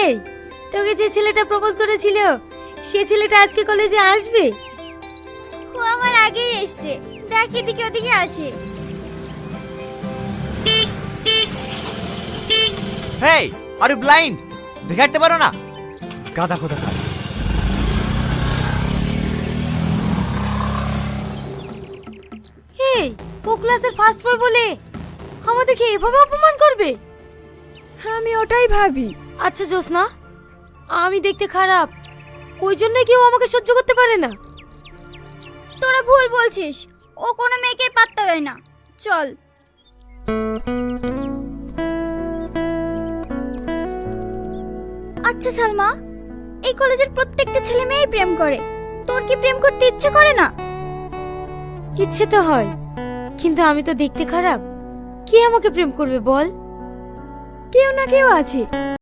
এই, তোকে যে ছেলেটা প্রপোজ করেছিল সে ছেলেটা আজকে কলেজে আসবে? ও আমার আগেই এসছে, দেখ এদিকে ওদিকে আছে। হেই, আর ইউ ব্লাইন্ড? দেখাতে পারো না? গাদা খোদা। এই, ও ক্লাসের ফার্স্ট বয় বলে আমাদেরকে এভাবে অপমান করবে? আমি ওটাই ভাবি। আচ্ছা জোসনা, আমি দেখতে খারাপ ওই জন্য কেউ আমাকে সহ্য করতে পারে না? তোরা ভুল বলছিস, ও কোনো মেয়েকে পাত্তা দেয় না। চল। আচ্ছা সালমা, এই কলেজের প্রত্যেকটা ছেলে মেয়েই প্রেম করে, তোর কি প্রেম করতে ইচ্ছে করে না? ইচ্ছে তো হয়, কিন্তু আমি তো দেখতে খারাপ, কে আমাকে প্রেম করবে বল? কেউ না কেউ আছে